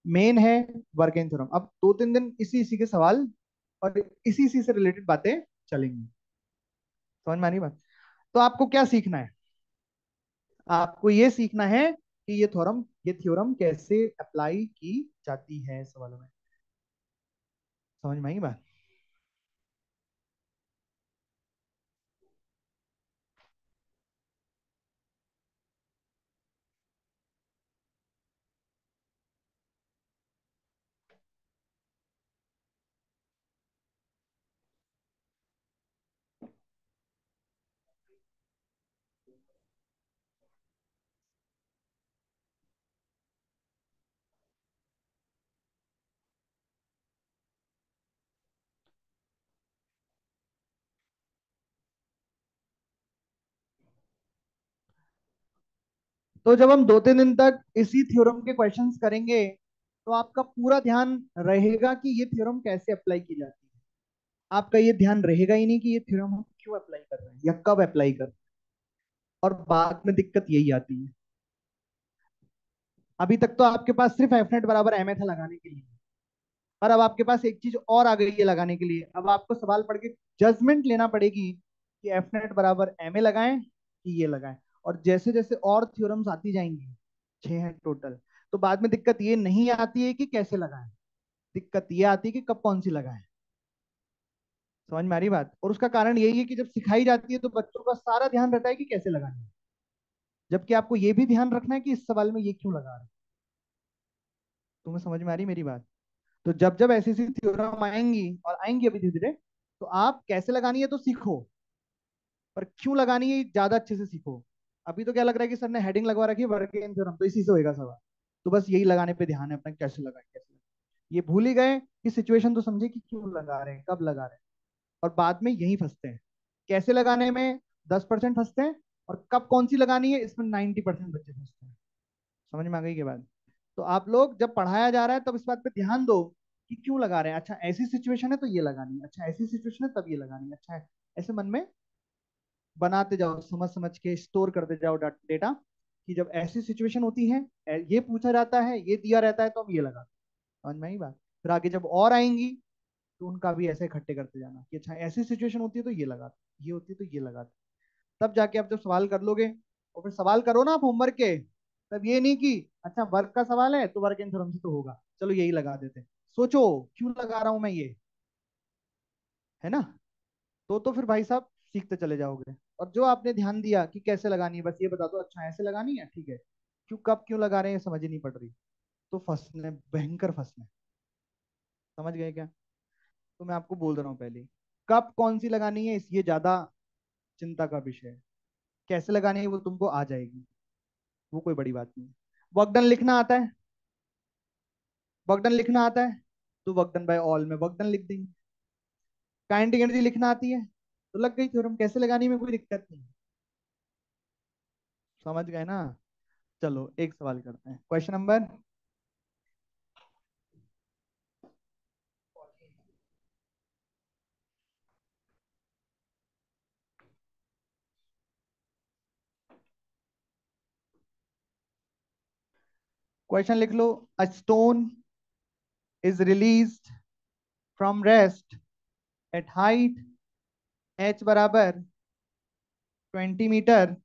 S1: मेन है वर्क इन थ्योरम। अब 2-3 दिन इसी इसी के सवाल और इसी इसी से रिलेटेड बातें चलेंगी। समझ में आ रही बात? तो आपको क्या सीखना है? आपको ये सीखना है कि ये थ्योरम कैसे अप्लाई की जाती है सवालों में। समझ में आई बात? तो जब हम 2-3 दिन तक इसी थ्योरम के क्वेश्चंस करेंगे, तो आपका पूरा ध्यान रहेगा कि ये थ्योरम कैसे अप्लाई की जाती है। आपका ये ध्यान रहेगा ही नहीं कि ये थ्योरम हम क्यों अप्लाई कर रहे हैं या कब अप्लाई कर रहे हैं, और बाद में दिक्कत यही आती है। अभी तक तो आपके पास सिर्फ एफ नेट बराबर एम ए था लगाने के लिए, और अब आपके पास एक चीज और आ गई है लगाने के लिए। अब आपको सवाल पढ़ के जजमेंट लेना पड़ेगी कि एफ नेट बराबर एम ए लगाएं कि ये लगाएं। और जैसे जैसे और थ्योरम्स आती जाएंगी, 6 हैं टोटल, तो बाद में दिक्कत ये नहीं आती है कि कैसे लगाएं, दिक्कत ये आती है कि कब कौन सी लगाएं। समझ में आ रही बात? और उसका कारण यही है कि जब सिखाई जाती है तो बच्चों का सारा ध्यान रहता है कि कैसे लगानी है, जबकि आपको ये भी ध्यान रखना है कि इस सवाल में ये क्यों लगा रहे हैं। तुम्हें समझ में आ रही मेरी बात? तो जब जब ऐसी ऐसी थ्योरम आएंगी, और आएंगी अभी धीरे धीरे, तो आप कैसे लगानी है तो सीखो, पर क्यों लगानी है ज्यादा अच्छे से सीखो। अभी तो क्या लग रहा है कि सर ने हेडिंग लगवा रखी है वर्क इन थ्योरम, तो इसी से होएगा सवाल, तो बस यही लगाने पे ध्यान है अपना, कैसे लगाए कैसे लगाए। ये भूल ही गए कि सिचुएशन तो समझे कि क्यों लगा रहे हैं, कब लगा रहे हैं, और बाद में यही फंसते हैं। कैसे लगाने में 10% फंसते हैं, और कब कौन सी लगानी है इसमें 90% बच्चे फंसते हैं। समझ में आ गई के बाद? तो आप लोग जब पढ़ाया जा रहा है तब इस बात पे ध्यान दो कि क्यों लगा रहे हैं। अच्छा ऐसी सिचुएशन है तो ये लगानी है, अच्छा ऐसी सिचुएशन है तब ये लगानी है, अच्छा है। ऐसे मन में बनाते जाओ, समझ समझ के स्टोर करते जाओ डेटा, कि जब ऐसी सिचुएशन होती है, ये पूछा जाता है, ये दिया रहता है, तो हम ये लगाते हैं। समझ में आई बात? फिर आगे जब और आएंगी, तो उनका भी ऐसे इकट्ठे करते जाना कि अच्छा ऐसी सिचुएशन होती है तो ये लगाते, ये होती है तो ये लगाते। तब जाके आप जब सवाल कर लोगे, और फिर सवाल करो ना आप होमवर्क के, तब ये नहीं कि अच्छा वर्क का सवाल है तो वर्क इन थ्योरम से तो होगा, चलो यही लगा देते हैं। सोचो क्यों लगा रहा हूं मैं ये, है ना। तो फिर भाई साहब सीखते चले जाओगे। और जो आपने ध्यान दिया कि कैसे लगानी है, बस ये बता दो, अच्छा ऐसे लगानी है, ठीक है, क्यों कब क्यों लगा रहे हैं समझ ही नहीं पड़ रही, तो फंसने, भयंकर फंसने। समझ गए क्या। तो मैं आपको बोल रहा हूँ पहले, कब कौन सी लगानी है इस ये ज्यादा चिंता का विषय है। कैसे लगानी है वो तुमको आ जाएगी, वो कोई बड़ी बात नहीं है। वर्क डन लिखना आता है, वर्क डन लिखना आता है, तो वर्क डन बाय ऑल में वर्क डन लिख देंगे। काइनेटिक एनर्जी लिखना आती है, तो लग गई थ्योरम, कैसे लगानी में कोई दिक्कत नहीं। समझ गए ना। चलो एक सवाल करते हैं, क्वेश्चन नंबर, क्वेश्चन लिख लो। A stone is released from rest at height h बराबर 20 metre.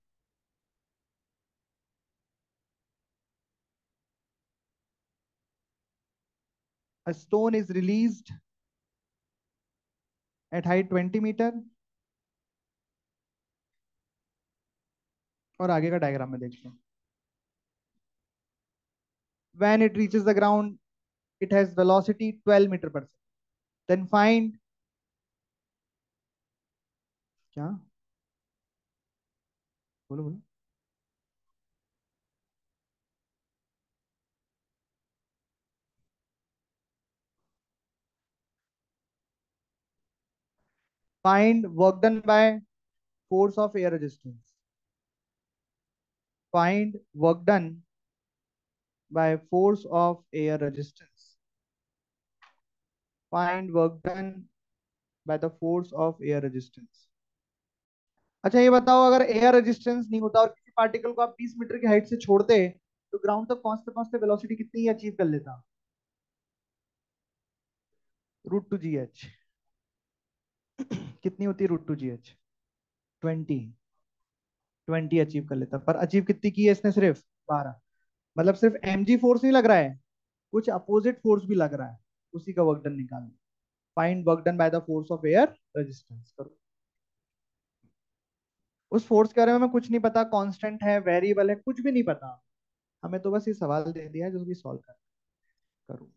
S1: A stone is released at height 20 metre. और आगे का डायग्राम में देखते हैं। When it reaches the ground, it has velocity 12 metre पर सेकेंड। Then find, क्या, बोलो बोलो। Find work done by force of air resistance. Find work done by force of air resistance. Find work done by the force of air resistance. अच्छा ये बताओ, अगर air resistance नहीं होता और किसी पार्टिकल को आप 20 मीटर की हाइट से छोड़ते, तो ग्राउंड तक पहुंचते पहुंचते वेलोसिटी कितनी अचीव कर लेता। √2 GH। कितनी होती है √2 GH। 20। 20 अचीव कर लेता, पर अचीव कितनी की है इसने, सिर्फ 12। मतलब सिर्फ mg फोर्स नहीं लग रहा है, कुछ अपोजिट फोर्स भी लग रहा है, उसी का वर्क डन निकालना। Find work done by the force of air resistance करो। उस फोर्स के बारे में हमें कुछ नहीं पता, कांस्टेंट है, वेरिएबल है, कुछ भी नहीं पता। हमें तो बस ये सवाल दे दिया है जो कि सॉल्व कर करो।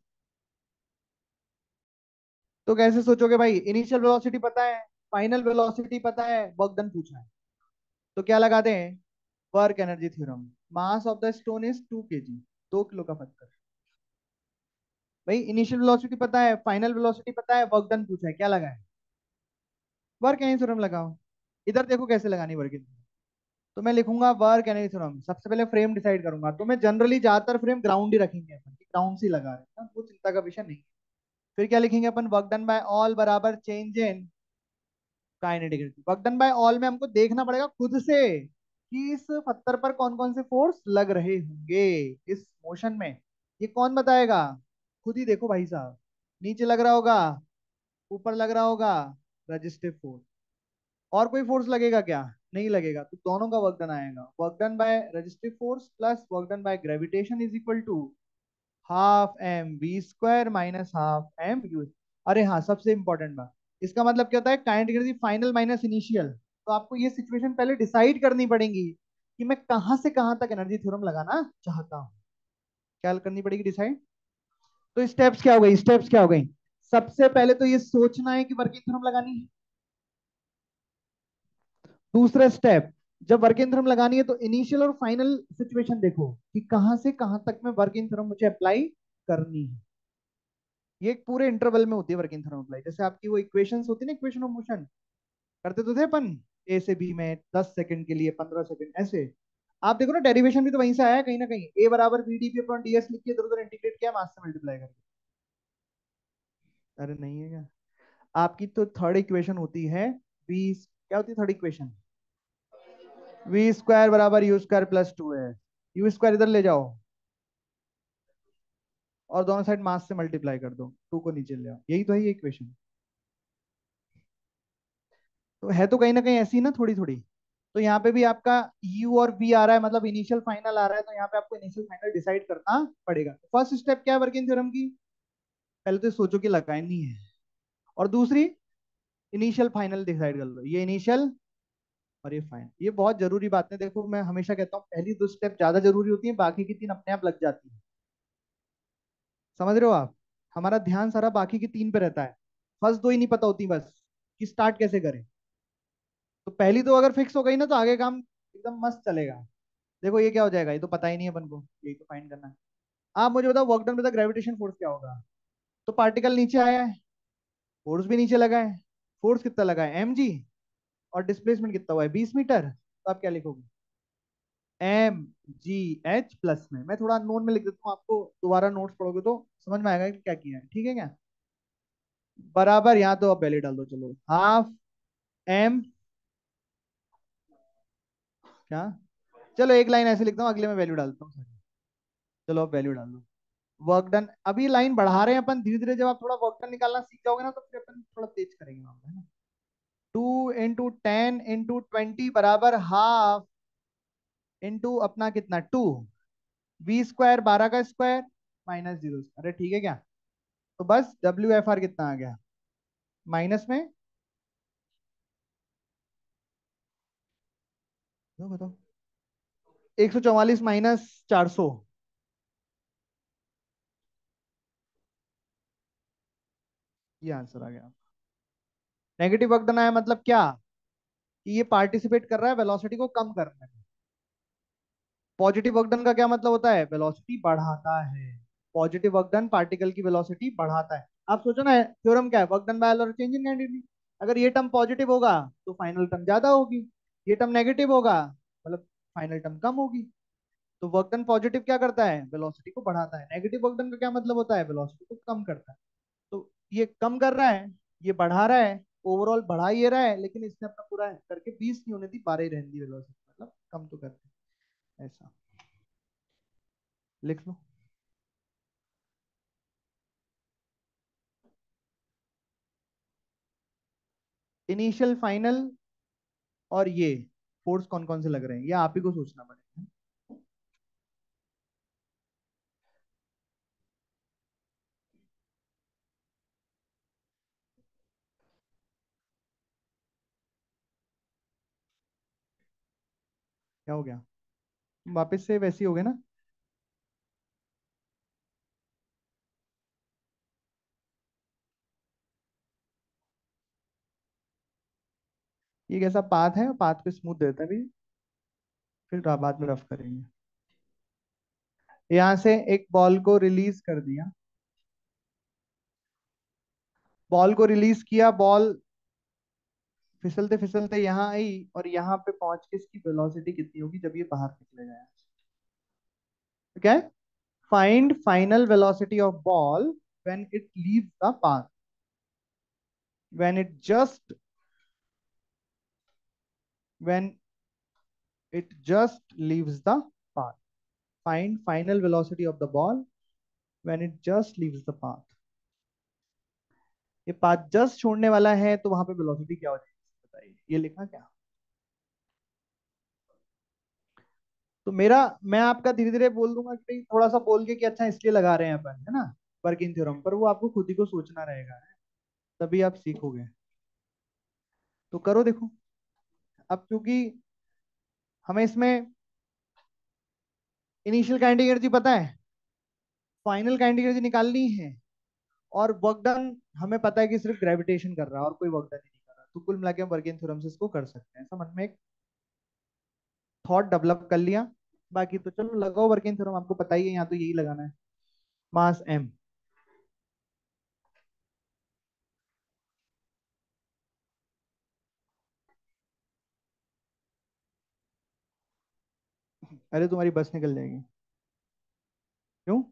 S1: तो कैसे सोचोगे भाई, इनिशियल वेलोसिटी पता है, फाइनल वेलोसिटी पता है, वर्क डन पूछा है, तो क्या लगा दें, work energy theorem. Mass of the stone is 2 kg, 2 kilo का पत्थर। भाई इनिशियल वेलोसिटी पता है, फाइनल वेलोसिटी पता है, वर्क डन पूछा है, क्या लगा है, वर्क एनर्जी थ्योरम लगाओ। इधर देखो कैसे लगानी वर्क एनर्जी। तो मैं लिखूंगा वर्क एनर्जी थ्योरम, सबसे पहले फ्रेम डिसाइड करूंगा, तो मैं जनरली ज्यादातर फ्रेम ग्राउंड ही रखेंगे अपन, ग्राउंड से ही लगा रहे हैं ना, वो चिंता का विषय नहीं है। फिर क्या लिखेंगे अपन, वर्क डन बाय ऑल बराबर change in kinetic energy. Work done by all में हमको देखना पड़ेगा खुद से कि इस पत्थर पर कौन कौन से फोर्स लग रहे होंगे इस मोशन में। ये कौन बताएगा, खुद ही देखो भाई साहब। नीचे लग रहा होगा, ऊपर लग रहा होगा, रजिस्टिव फोर्स। और कोई फोर्स लगेगा क्या, नहीं लगेगा, तो दोनों का वर्क डन आएगा। Work done by resistive force plus work done by gravitation is equal to ½ mv² minus ½ m u। अरे हाँ, सबसे इंपॉर्टेंट बात, इसका मतलब क्या होता है, kinetic energy final minus initial. तो आपको ये सिचुएशन पहले डिसाइड करनी पड़ेगी कि मैं कहां से कहां तक एनर्जी थ्योरम लगाना चाहता हूँ। क्या करनी पड़ेगी डिसाइड। तो स्टेप्स क्या हो गई, स्टेप्स क्या हो गई। सबसे पहले तो ये सोचना है कि वर्किंग थ्योरम लगानी है। दूसरा स्टेप, जब वर्किंग थ्योरम लगानी है तो इनिशियल और फाइनल सिचुएशन देखो कि कहां से कहां तक में वर्किंग थ्योरम मुझे अप्लाई करनी है। ये एक पूरे इंटरवल में होती है वर्किंग थ्योरम अप्लाई। जैसे आपकी वो इक्वेशंस होती है ना, इक्वेशन ऑफ मोशन, करते तो थे अपन, ए से बी में 10 सेकंड के लिए 15 सेकंड ऐसे। आप देखो ना, डेरिवेशन भी तो वहीं से आया है कहीं ना कहीं, ए बराबर B D P upon D S लिख के इधर उधर इंटीग्रेट किया, मास से मल्टीप्लाई करके। अरे नहीं है क्या। आपकी तो थर्ड इक्वेशन होती है, बी क्या होती है थर्ड इक्वेशन, v² बराबर u² + 2 है। u² इधर ले जाओ और दोनों साइड मास से मल्टीप्लाई कर दो, 2 को नीचे ले आओ, यही तो है ये इक्वेशन। तो है तो कहीं ना कहीं ऐसी ना, थोड़ी थोड़ी। तो यहाँ पे भी आपका यू और वी आ रहा है, मतलब इनिशियल फाइनल आ रहा है, तो यहाँ पे आपको इनिशियल फाइनल डिसाइड करना पड़ेगा। फर्स्ट स्टेप क्या है वर्किंग थ्योरम की? पहले तो सोचो कि लगानी है, और दूसरी इनिशियल फाइनल डिसाइड कर लो। ये इनिशियल और ये फाइनल, ये बहुत जरूरी बात है। देखो मैं हमेशा कहता हूँ पहली दो स्टेप ज्यादा जरूरी होती है, बाकी की तीन अपने आप लग जाती है। समझ रहे हो आप? हमारा ध्यान सारा बाकी की तीन पे रहता है, फर्स्ट दो ही नहीं पता होती बस, कि स्टार्ट कैसे करें। तो पहली तो अगर फिक्स हो गई ना, तो आगे काम एकदम मस्त चलेगा। देखो ये क्या हो जाएगा, ये तो पता ही नहीं है अपन को, यही तो फाइंड करना है। आप मुझे बताओ work done with the gravitation force क्या होगा? तो पार्टिकल नीचे आया है, फोर्स भी नीचे लगा है, फोर्स कितना लगा है mg, और डिस्प्लेसमेंट कितना हुआ है 20 मीटर। तो आप क्या लिखोगे? mgh प्लस में, मैं थोड़ा नोट में लिख देता हूँ, आपको दोबारा नोट्स पढ़ोगे तो समझ में आएगा कि क्या किया है, ठीक है क्या? बराबर, यहाँ तो आप वैल्यू डाल दो, चलो हाफ एम, क्या, चलो एक लाइन ऐसे लिखता हूँ, अगले में वैल्यू डालता हूँ। चलो अब वैल्यू डाल दो। वर्क डन, अभी लाइन बढ़ा रहे हैं अपन, धीरे धीरे जब आप थोड़ा वर्क डन निकालना सीख जाओगे ना, तो फिर अपन थोड़ा तेज करेंगे वहां पे, है ना। 2 × 10 × 20 बराबर हाफ, इंटू अपना कितना 2, वी स्क्वायर 12 का स्क्वायर माइनस 0। अरे ठीक है क्या? तो बस डब्ल्यू एफ आर कितना आ गया माइनस में, बताओ बताओ, 144 माइनस 400, ये आंसर आ गया। नेगेटिव वर्क डन आया मतलब क्या? कि ये पार्टिसिपेट कर रहा है वेलोसिटी को कम करने में। पॉजिटिव वर्क डन का क्या मतलब होता है? वेलोसिटी बढ़ाता है। पॉजिटिव वर्क डन पार्टिकल की वेलोसिटी बढ़ाता है। आप सोचो ना, थ्योरम क्या है? वर्क डन बाय और चेंज इन काइनेटिक। अगर ये टर्म पॉजिटिव होगा तो फाइनल टर्म ज्यादा होगी, ये टर्म नेगेटिव होगा मतलब फाइनल टर्म कम होगी। तो वर्क डन पॉजिटिव क्या करता है? वेलोसिटी को बढ़ाता है। नेगेटिव वर्क डन का क्या मतलब होता है? वेलोसिटी को कम करता है। तो ये कम कर रहा है, ये बढ़ा रहा है, ओवरऑल बढ़ा ये रहा है, लेकिन इसने अपना पूरा करके 20 नहीं होने दी, 12 ही रहने दी वेलोसिटी, मतलब कम तो करते हैं। ऐसा लिख लो। इनिशियल फाइनल और ये फोर्स कौन कौन से लग रहे हैं, ये आप ही को सोचना पड़ेगा। क्या हो गया? वापस से वैसे ही हो गए ना? ये कैसा पाथ है, पाथ पे स्मूथ देता है भी, फिर बाद में रफ करेंगे। यहाँ से एक बॉल को रिलीज कर दिया, बॉल को रिलीज किया, बॉल फिसलते फिसलते यहाँ आई, और यहाँ पे पहुंच के इसकी वेलोसिटी कितनी होगी जब ये बाहर निकलेगा? तो क्या है? Find final velocity of ball when it leaves the path, when it just, when it just leaves the path. Find final velocity of the ball when it just leaves the path. ये path just छोड़ने वाला है, तो वहां पे velocity क्या हो जाएगी बताइए, ये लिखा क्या? तो मेरा, मैं आपका धीरे धीरे बोल दूंगा कि भाई थोड़ा सा बोल के कि अच्छा इसलिए लगा रहे हैं अपन, है ना, वर्किंग थ्योरम, पर वो आपको खुद ही को सोचना रहेगा, तभी आप सीखोगे। तो करो देखो। अब क्योंकि हमें इसमें इनिशियल काइनेटिक एनर्जी पता है, फाइनल काइनेटिक एनर्जी निकालनी है, और वर्क डन हमें पता है कि सिर्फ ग्रेविटेशन कर रहा है और कोई वर्क डन ही नहीं कर रहा, तो कुल मिला के हम वर्किंग थ्योरम से इसको कर सकते हैं। ऐसा मन में एक थॉट डेवलप कर लिया। बाकी तो चलो लगाओ वर्किंग थ्योरम, आपको पता ही है, यहाँ तो यही लगाना है, मास एम। अरे तुम्हारी बस निकल जाएगी। क्यों?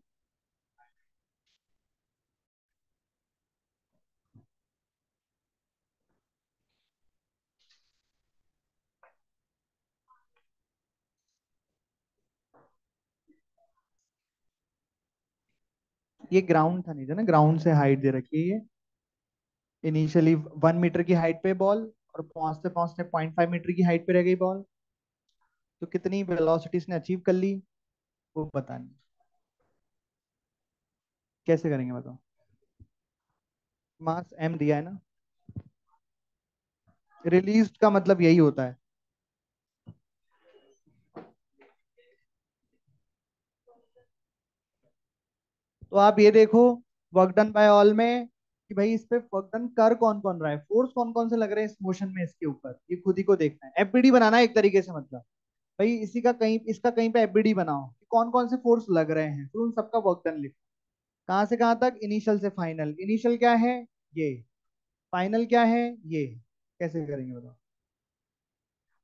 S1: ये ग्राउंड था नहीं था ना, ग्राउंड से हाइट दे रखी है ये, इनिशियली 1 मीटर की हाइट पे बॉल, और पहुंचते पहुंचते 0.5 मीटर की हाइट पे रह गई बॉल। तो कितनी वेलोसिटी इसने अचीव कर ली वो पता नहीं। कैसे करेंगे बताओ। मास m दिया है ना। रिलीज का मतलब यही होता है। तो आप ये देखो वर्क डन बाय ऑल में कि भाई इस पे वर्क डन कर कौन कौन रहा है, फोर्स कौन कौन से लग रहे हैं इस मोशन में, इसके ऊपर ये खुद ही को देखना है। एफबीडी बनाना है एक तरीके से, मतलब भाई इसी का कहीं इसका कहीं पे एफबीडी बनाओ कि कौन कौन से फोर्स लग रहे हैं, फिर उन सबका वर्क डन लिखो। कहाँ से कहाँ तक, इनिशियल से फाइनल। इनिशियल क्या है ये, फाइनल क्या है ये। कैसे करेंगे बताओ।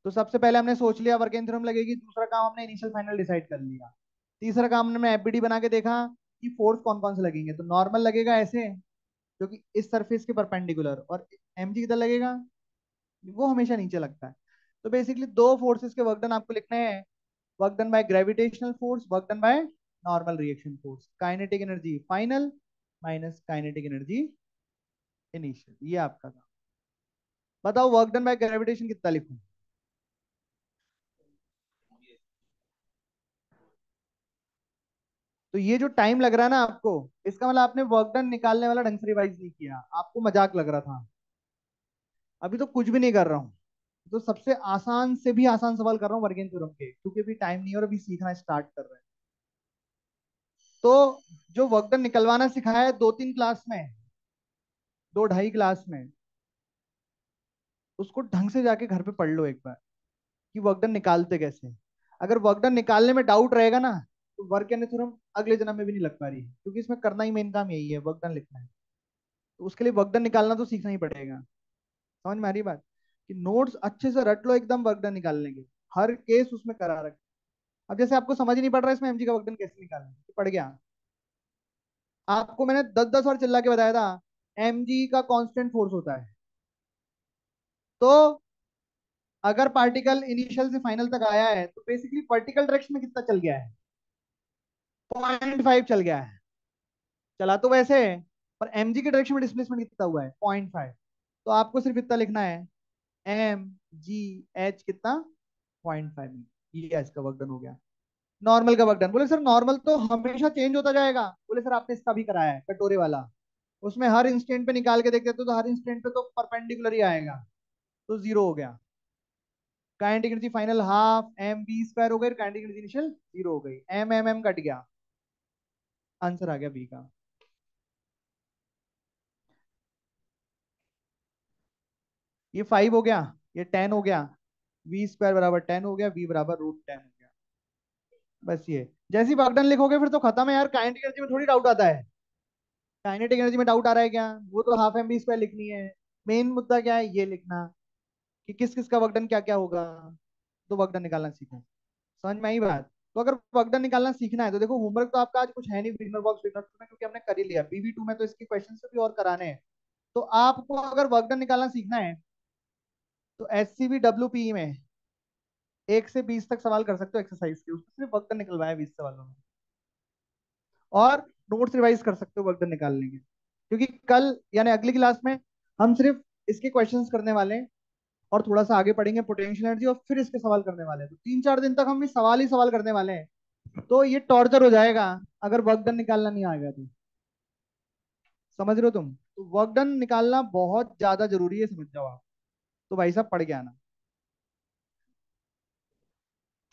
S1: तो सबसे पहले हमने सोच लिया वर्किंग थ्योरम लगेगी, दूसरा काम हमने इनिशियल फाइनल डिसाइड कर लिया, तीसरा काम हमने एफबीडी बना के देखा कि फोर्स कौन कौन से लगेंगे। तो नॉर्मल लगेगा ऐसे जो कि इस सरफेस के परपेंडिकुलर, और एमजी किधर लगेगा, वो हमेशा नीचे लगता है। तो बेसिकली दो फोर्सेस के वर्क डन आपको लिखने हैं, work done by gravitational force, work done by normal reaction force. Kinetic energy final minus kinetic energy initial, ये आपका था। बताओ वर्क डन बाय ग्रेविटेशन कितना लिखूं। तो ये जो टाइम लग रहा है ना आपको, इसका मतलब आपने वर्क डन निकालने वाला ढंग से रिवाइज नहीं किया, आपको मजाक लग रहा था। अभी तो कुछ भी नहीं कर रहा हूँ, तो सबसे आसान से भी आसान सवाल कर रहा हूँ वर्किंग थ्योरम के, क्योंकि अभी टाइम नहीं है और अभी सीखना स्टार्ट कर रहे हैं। तो जो वर्क डन निकलवाना सिखाया है 2-3 क्लास में, 2-2.5 क्लास में, उसको ढंग से जाके घर पे पढ़ लो एक बार कि वर्क डन निकालते कैसे हैं। अगर वर्क डन निकालने में डाउट रहेगा ना, तो वर्क एंड थ्योरम अगले जन्म में भी नहीं लग पा रही है, क्योंकि इसमें करना ही मेन काम यही है, वर्क डन लिखना है। तो उसके लिए वर्क डन निकालना तो सीखना ही पड़ेगा। समझ में आ रही बात, कि नोट्स अच्छे से रट लो एकदम वर्क डन निकालने के, हर केस उसमें करा रखे। अब जैसे आपको समझ ही नहीं पड़ रहा है इसमें एमजी का वर्क डन कैसे निकालना है, तो पड़ गया। आपको मैंने 10-10 बार चिल्ला के बताया था एमजी का कांस्टेंट फोर्स होता है। तो अगर पार्टिकल इनिशियल से फाइनल तक आया है तो बेसिकली वर्टिकल डायरेक्शन में कितना चल गया है, 0.5 चल गया है। चला तो वैसे है, पर एमजी के डायरेक्शन में डिस्प्लेसमेंट कितना हुआ है, 0.5। तो आपको सिर्फ इतना लिखना है, एम जी एच कितना, 0.5 ये इसका वर्क डन हो गया। नॉर्मल का वर्क डन, बोले सर नॉर्मल तो हमेशा चेंज होता जाएगा। बोले सर आपने इसका भी कराया है कटोरे वाला, उसमें हर इंस्टेंट पे निकाल के देखते तो हर इंस्टेंट पे तो परपेंडिकुलर ही आएगा, तो जीरो हो गया। Kinetic energy final half M V square हो गई, काइनेटिक एनर्जी इनिशियल जीरो हो गई, एम एम एम कट गया, आंसर आ गया बी का। ये 5 हो गया, ये 10 हो गया, वी स्क्वायर बराबर 10 हो गया, वी बराबर √10 हो गया। बस ये जैसी भागडन लिखोगे फिर तो खत्म है यार, काइनेटिक एनर्जी में थोड़ी डाउट आता है। काइनेटिक एनर्जी में डाउट आ रहा है क्या, वो तो हाफ एम बी स्क्वायर लिखनी है। मेन मुद्दा क्या है ये लिखना कि किस किस का वर्कडन क्या क्या होगा। तो वर्कडन निकालना सीखो। समझ में आई बात। तो अगर वर्कडन निकालना सीखना है तो देखो होमवर्क तो आपका आज कुछ है नहीं बिगनर बॉक्स बिगनर में, क्योंकि हमने कर ही लिया। BV2 में तो इसके क्वेश्चन भी और कराने हैं। तो आपको अगर वर्कडन निकालना सीखना है तो SCV WPE में 1 से 20 तक सवाल कर सकते हो एक्सरसाइज के, उसमें सिर्फ वर्कडन निकलवाया 20 सवालों में। और नोट्स रिवाइज कर सकते हो वर्कडन निकालने के, क्योंकि कल यानी अगली क्लास में हम सिर्फ इसके क्वेश्चंस करने वाले हैं, और थोड़ा सा आगे पढ़ेंगे पोटेंशियल एनर्जी, और फिर इसके सवाल करने वाले हैं। तो 3-4 दिन तक हम इस सवाल ही सवाल करने वाले हैं। तो ये टॉर्चर हो जाएगा अगर वर्क डन निकालना नहीं आएगा तो। समझ रहे हो तुम, तो वर्क डन निकालना बहुत ज्यादा जरूरी है, समझ जाओ आप। तो भाई साहब पढ़ के आना।